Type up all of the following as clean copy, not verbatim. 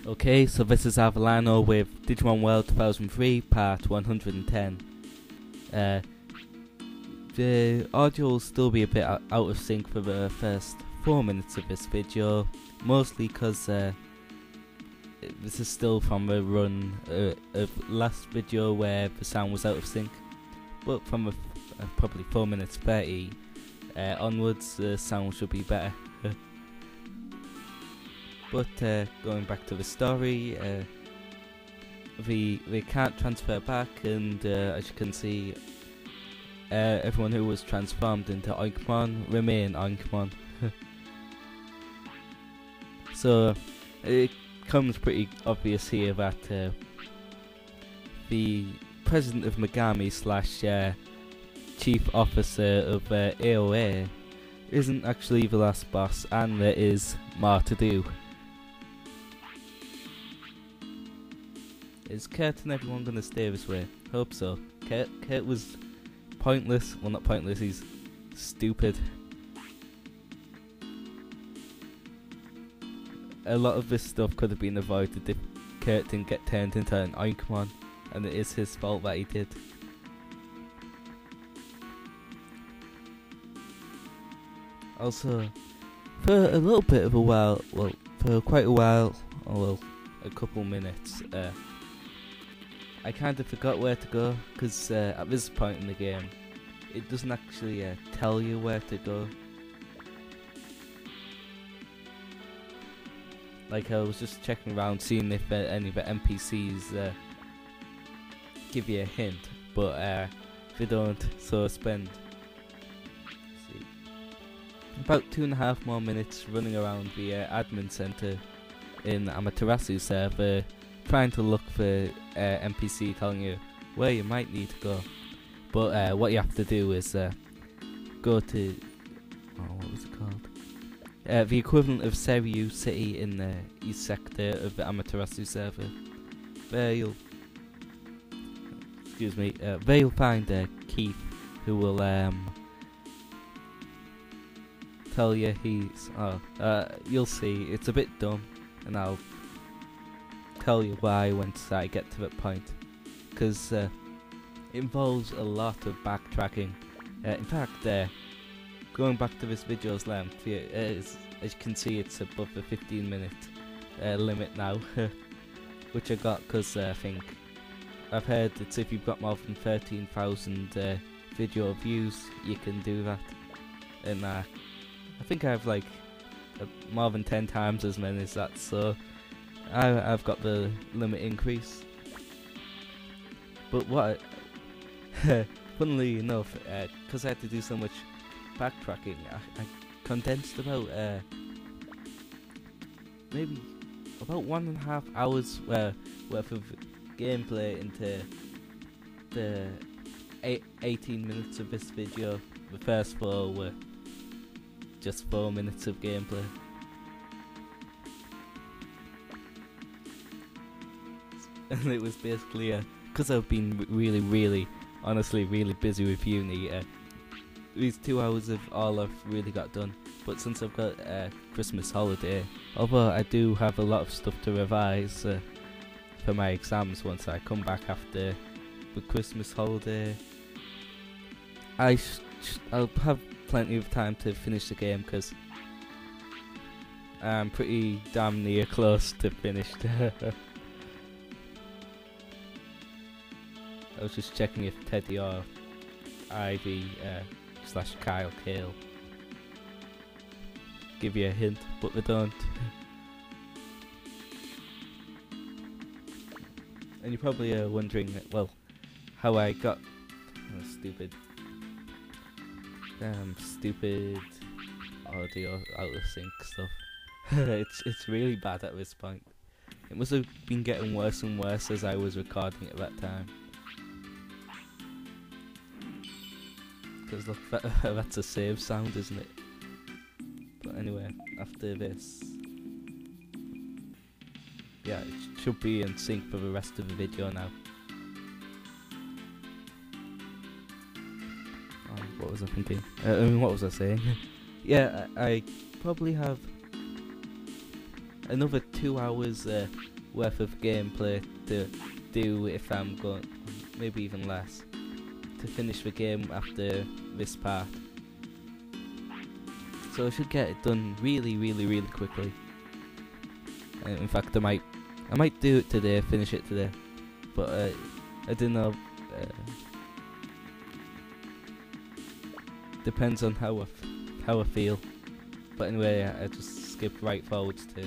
Okay, so this is Avalano with Digimon World 2003, part 110. The audio will still be a bit out of sync for the first 4 minutes of this video, mostly because this is still from a run of last video where the sound was out of sync, but from probably 4 minutes 30 onwards the sound should be better. But going back to the story, they can't transfer back, and as you can see, everyone who was transformed into Oinkmon remain Oinkmon. So it becomes pretty obvious here that the president of Megami / chief officer of A.o.A isn't actually the last boss, and there is more to do. Is Kurt and everyone gonna stay this way? Hope so. Kurt was pointless. Well, not pointless, he's stupid. A lot of this stuff could have been avoided if Kurt didn't get turned into an Oinkmon, and it is his fault that he did. Also, for a little bit of a while, well, for quite a while, well, a couple minutes, I kind of forgot where to go, because at this point in the game, it doesn't actually tell you where to go. Like, I was just checking around, seeing if any of the NPCs give you a hint, but they don't, so I spend about 2.5 more minutes running around the admin center in Amaterasu server, trying to look for NPC telling you where you might need to go. But what you have to do is go to, what was it called? The equivalent of Seiryu City in the east sector of the Amaterasu server. There you'll find Keith, who will tell you you'll see, it's a bit dumb, and I'll tell you why once I get to that point, because it involves a lot of backtracking. In fact, going back to this video's length, as you can see, it's above the 15-minute limit now, which I got because I think I've heard it's if you've got more than 13,000 video views, you can do that, and I think I have like more than 10 times as many as that, so I've got the limit increase. But what funnily enough, because I had to do so much backtracking, I condensed about maybe about 1.5 hours worth of gameplay into the 18 minutes of this video. The first 4 were just 4 minutes of gameplay. And it was basically because I've been really honestly really busy with uni, these 2 hours of all I've really got done. But since I've got Christmas holiday, although I do have a lot of stuff to revise for my exams once I come back after the Christmas holiday, I'll have plenty of time to finish the game, because I'm pretty damn near close to finished. I was just checking if Teddy or Ivy / Kyle Kale give you a hint, but they don't. And you're probably wondering, well, how I got stupid audio out of sync stuff. It's really bad at this point. It must have been getting worse and worse as I was recording at that time. Because look, that's a save sound, isn't it? But anyway, after this, yeah, it should be in sync for the rest of the video now. What was I thinking? What was I saying? Yeah, I probably have another 2 hours worth of gameplay to do if I'm going, maybe even less, to finish the game after this part. So I should get it done really quickly. In fact, I might do it today, finish it today, but I don't know. Depends on how I feel. But anyway, I just skipped right forwards to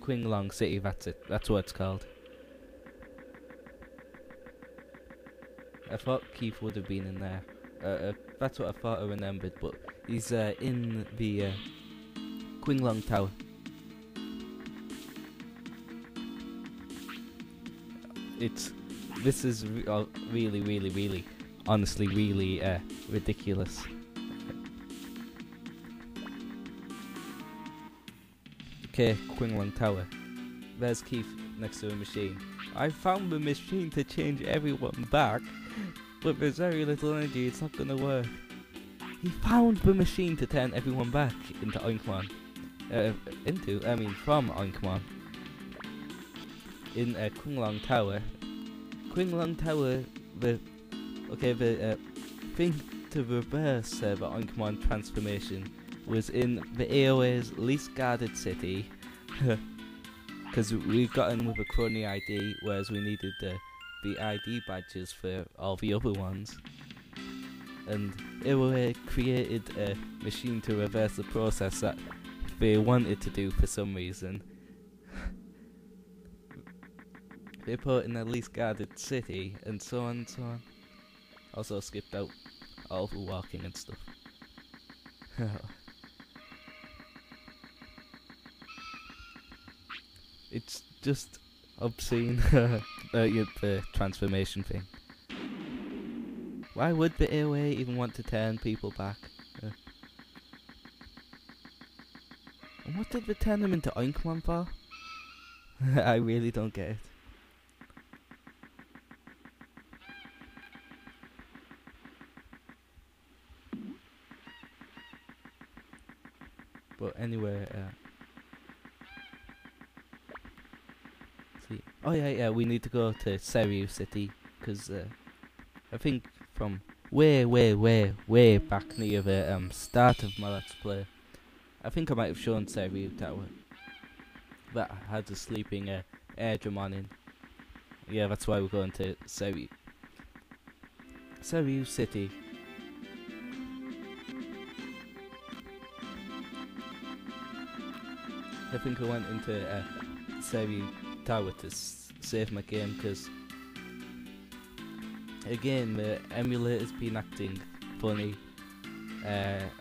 Oinkmon City. That's it. That's what it's called. I thought Keith would have been in there. That's what I thought I remembered, but he's in the Oinkmon Tower. This is really, honestly, really ridiculous. Okay, Oinkmon Tower. There's Keith next to a machine. I found the machine to change everyone back, but there's very little energy, it's not gonna work. He found the machine to turn everyone back into Oinkmon. From Oinkmon. In Oinkmon Tower. Oinkmon Tower, the thing to reverse the Oinkmon transformation was in the A.o.A's least guarded city, because we got in with a crony ID, whereas we needed the ID badges for all the other ones. And A.o.A created a machine to reverse the process that they wanted to do for some reason. They put in a least guarded city, and so on and so on. Also skipped out all the walking and stuff. It's just obscene, the transformation thing. Why would the A.o.A even want to turn people back? And what did they turn them into Oinkmon for? I really don't get it. But anyway, see. Oh yeah, we need to go to Seiryu City, because I think from way back near the start of my Let's Play, I think I might have shown Seiryu Tower. That had a sleeping Airdramon in. Yeah, that's why we're going to Seiryu City. I think I went into Seiryu Tower to save my game, because again the emulator's been acting funny. It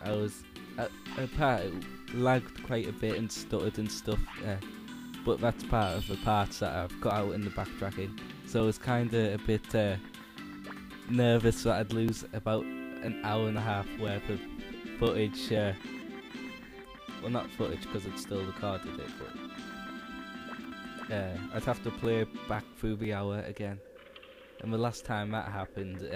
lagged quite a bit and stuttered and stuff, but that's part of the parts that I've got out in the backtracking. So I was kinda a bit nervous that I'd lose about an hour and a half worth of footage. Well, not footage, because it's still recorded it, but I'd have to play back through the hour again. And the last time that happened,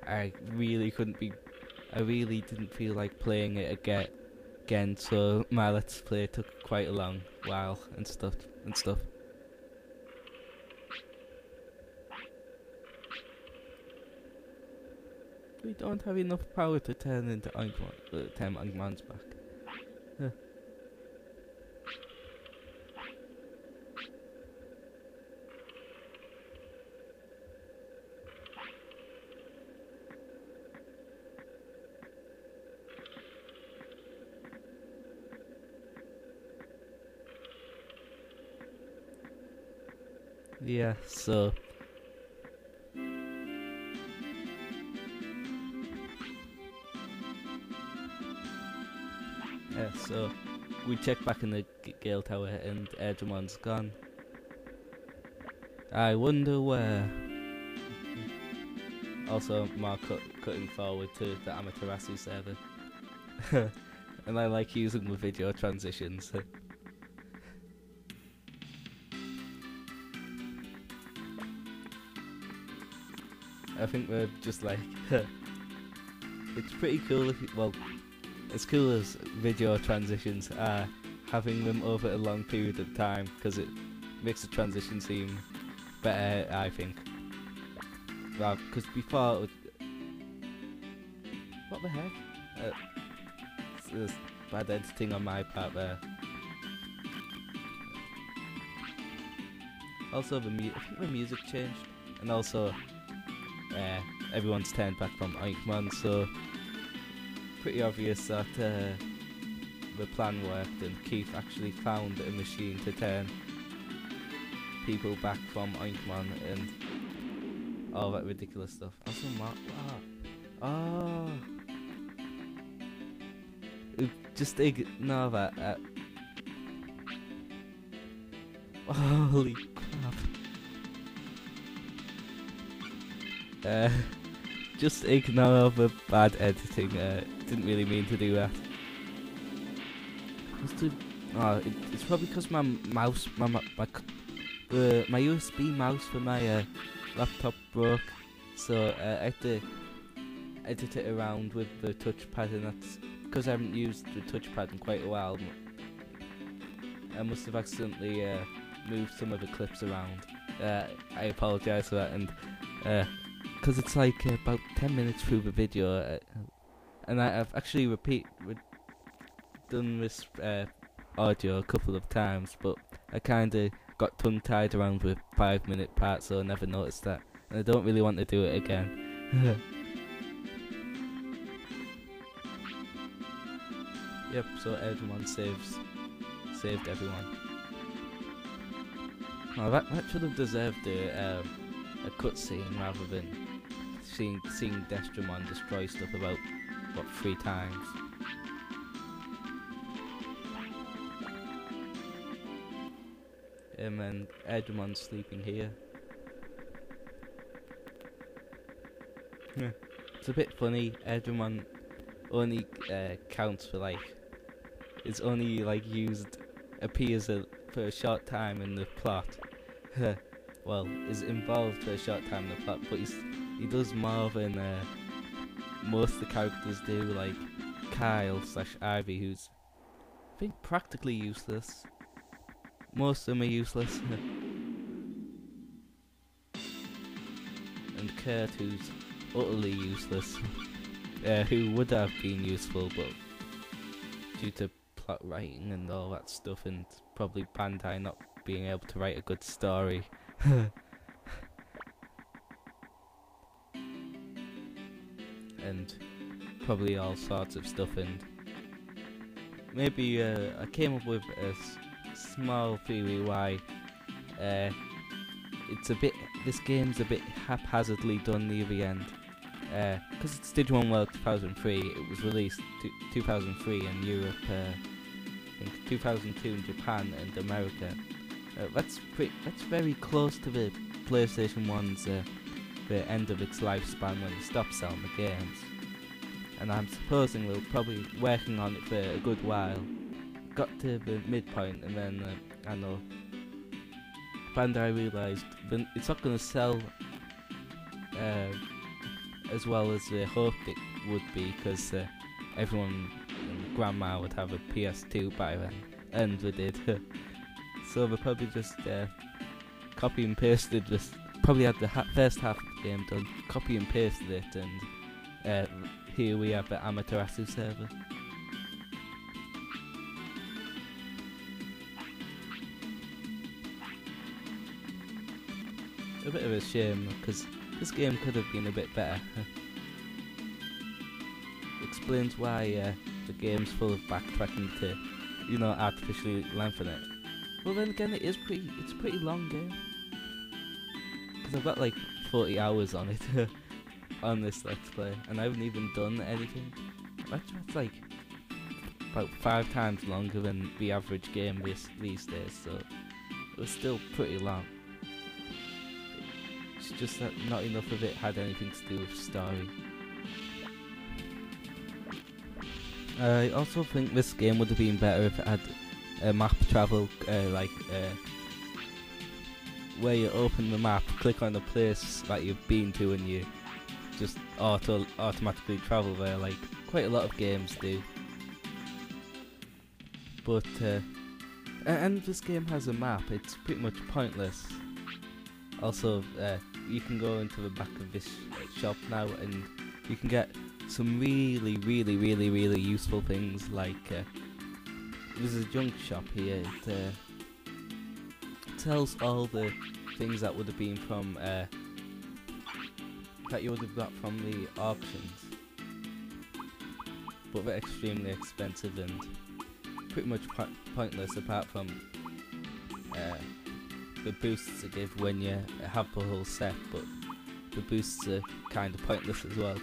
I really didn't feel like playing it again, so my Let's Play took quite a long while and stuff. We don't have enough power to turn into Oinkmon, turn Oinkmon's back. Yeah, so we checked back in the Gale Tower and Airdramon's gone. I wonder where. Also, more cutting forward to the Amaterasu server. And I like using the video transitions. I think we're just like, it's pretty cool if you, well, as cool as video transitions are, having them over a long period of time, because it makes the transition seem better, I think. Because before it would... What the heck? There's bad editing on my part there. Also, I think the music changed, and also everyone's turned back from Oinkmon, so pretty obvious that the plan worked, and Keith actually found a machine to turn people back from Oinkmon and all that ridiculous stuff. Also, oh, just ignore that. Holy crap. Just ignore the bad editing. Didn't really mean to do that. It's probably because my mouse, my USB mouse for my laptop broke, so I had to edit it around with the touchpad, and that's because I haven't used the touchpad in quite a while. I must have accidentally moved some of the clips around. I apologise for that, and because it's like about 10 minutes through the video, and I've actually done this audio a couple of times, but I kinda got tongue-tied around with 5-minute parts, so I never noticed that, and I don't really want to do it again. Yep, so Airdramon saved everyone. Oh, that should have deserved a cutscene rather than seeing Airdramon destroy stuff about, what, 3 times. And then Airdramon sleeping here. It's a bit funny. Airdramon only counts for appears for a short time in the plot. Well, is involved for a short time in the plot, but he does more than most of the characters do, like Kyle/Ivy, who's, I think, practically useless. Most of them are useless. And Kurt, who's utterly useless. Who would have been useful, but due to plot writing and all that stuff, and probably Bandai not being able to write a good story. And probably all sorts of stuff, and maybe I came up with a small theory why this game's a bit haphazardly done near the end. Because it's Digimon World 2003, it was released 2003 in Europe, I think 2002 in Japan and America. That's very close to the PlayStation 1's the end of its lifespan when it stopped selling the games. And I'm supposing they're probably working on it for a good while. Got to the midpoint, and then I know Bandai realised it's not going to sell as well as they hoped it would be, because everyone and grandma would have a PS2 by then, and they did. So they probably just copy and pasted this. Probably had the first half of the game done, copy and pasted it, and here we have the Amaterasu server. A bit of a shame, because this game could have been a bit better. Explains why the game's full of backtracking to, artificially lengthen it. Well, then again, it's a pretty long game. Because I've got like 40 hours on it, on this Let's Play, and I haven't even done anything. That's like about 5 times longer than the average game these days, so it was still pretty long. It's just that not enough of it had anything to do with story. I also think this game would have been better if it had a map travel, where you open the map, click on the place that you've been to, and you just automatically travel there, like quite a lot of games do. But And this game has a map. It's pretty much pointless. Also, you can go into the back of this shop now, and you can get some really useful things. Like there's a junk shop here. It tells all the things that would have been from that you would have got from the auctions, but they're extremely expensive and pretty much pointless, apart from the boosts they give when you have the whole set. But the boosts are kind of pointless as well,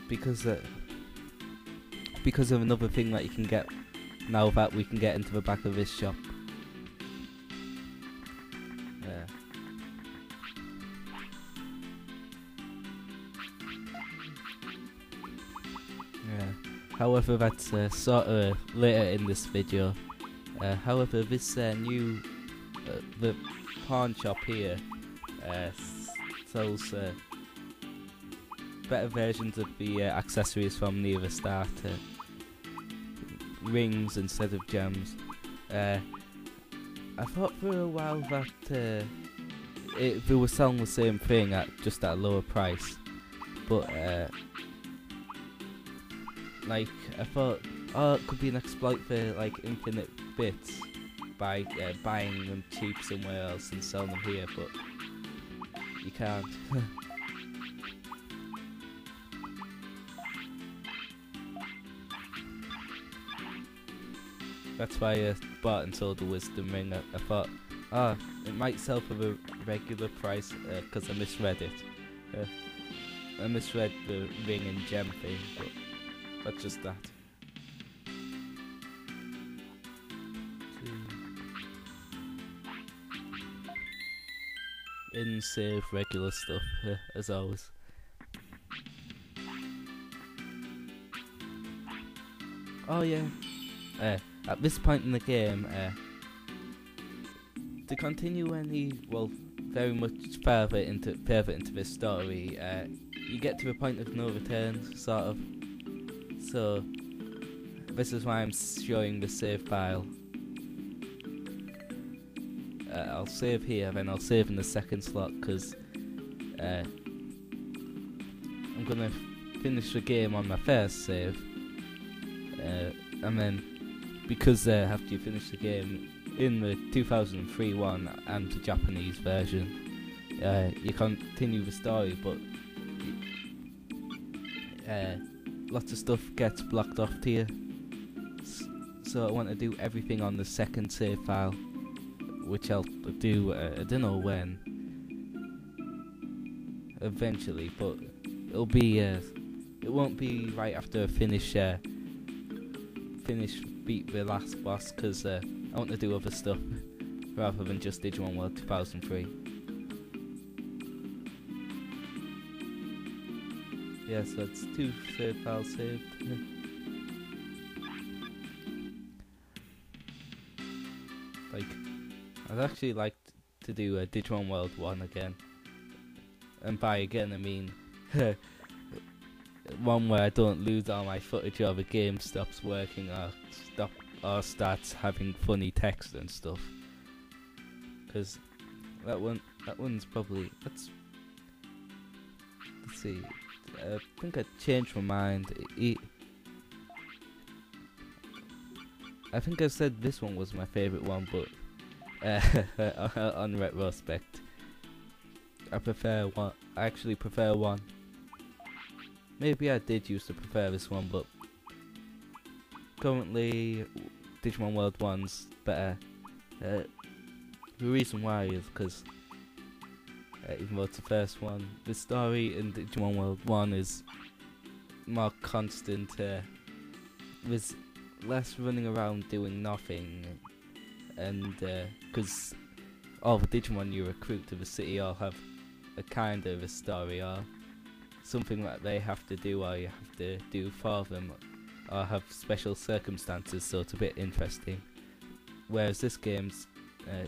because of another thing that you can get now that we can get into the back of this shop. However, that's sort of later in this video. However, this new the pawn shop here sells better versions of the accessories from near the start. Rings instead of gems. I thought for a while that they were selling the same thing at just at a lower price, but like I thought, oh, it could be an exploit for like infinite bits by buying them cheap somewhere else and selling them here, but you can't. That's why I bought and sold the wisdom ring. I thought, it might sell for the regular price, because I misread it. I misread the ring and gem thing, but that's just that. In save regular stuff, as always. Oh yeah. At this point in the game, to continue very much further into this story, you get to a point of no return, sort of. So this is why I'm showing the save file. I'll save here, then I'll save in the second slot, because I'm gonna finish the game on my first save, and then because after you finish the game in the 2003 one and the Japanese version, you continue the story, but lots of stuff gets blocked off to you. So I want to do everything on the second save file, which I'll do, I don't know when, eventually, but it'll be, it won't be right after I finish beat the last boss, because I want to do other stuff, rather than just Digimon World 2003. Yeah, so it's 2 save files saved. Like, I'd actually like to do a Digimon World 1 again. And by again I mean one where I don't lose all my footage or the game stops working or starts having funny text and stuff. Because that one's probably, let's see, I think I changed my mind. I think I said this one was my favourite one, but on retrospect, I actually prefer one. Maybe I did used to prefer this one, but currently Digimon World 1's better. The reason why is because even though it's the first one, the story in Digimon World 1 is more constant. There's less running around doing nothing, and because all the Digimon you recruit to the city all have a kind of a story, or something that they have to do, or you have to do for them, or have special circumstances, so it's a bit interesting. Whereas this game's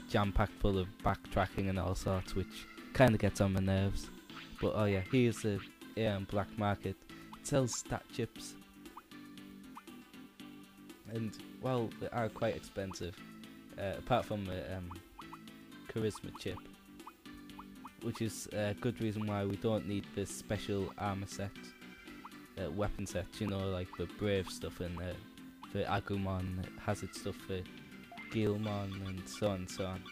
jam-packed full of backtracking and all sorts, which kind of gets on my nerves. But oh yeah, here's the A.o.A black market. It sells stat chips. and well, they are quite expensive. Apart from the charisma chip, which is a good reason why we don't need this special armor set, weapon sets. You know, like the brave stuff and for Agumon, hazard stuff for Guilmon, and so on and so on.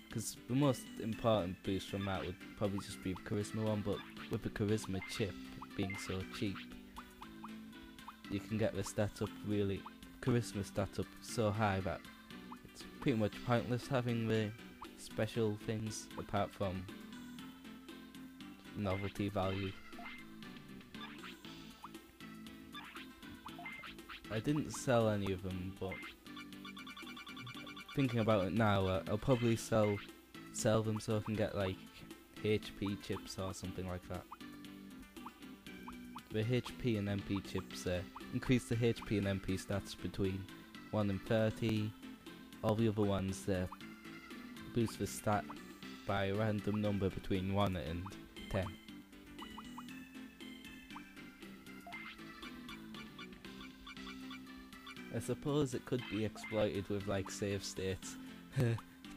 Because the most important boost from that would probably just be the charisma one, but with the charisma chip being so cheap, you can get the stats up charisma stats up so high that it's pretty much pointless having the special things apart from novelty value. I didn't sell any of them, but thinking about it now, I'll probably sell them so I can get like HP chips or something like that. The HP and MP chips increase the HP and MP stats between 1 and 30. All the other ones boost the stat by a random number between 1 and 10. I suppose it could be exploited with like save states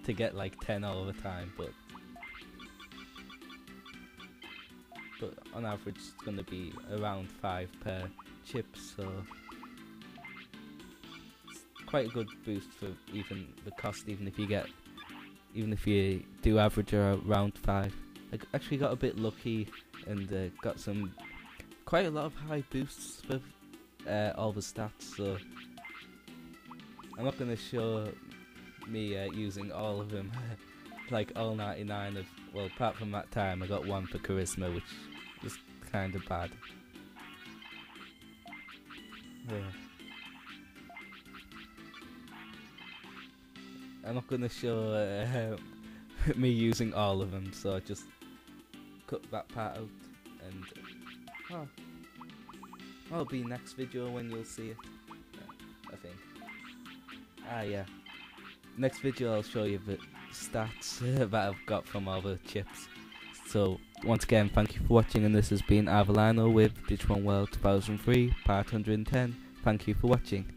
to get like 10 all the time, but on average it's going to be around 5 per chip, so it's quite a good boost for even the cost, even if you do average around 5. I actually got a bit lucky and got quite a lot of high boosts for all the stats, so I'm not going to show me using all of them, like all 99 of, well, apart from that time I got 1 for charisma, which was kind of bad. I'm not going to show me using all of them, so I just cut that part out, and that'll be next video when you'll see it, I think. Yeah. Next video I'll show you the stats that I've got from all the chips. So once again, thank you for watching, and this has been Avalano with Digimon World 2003 Part 110. Thank you for watching.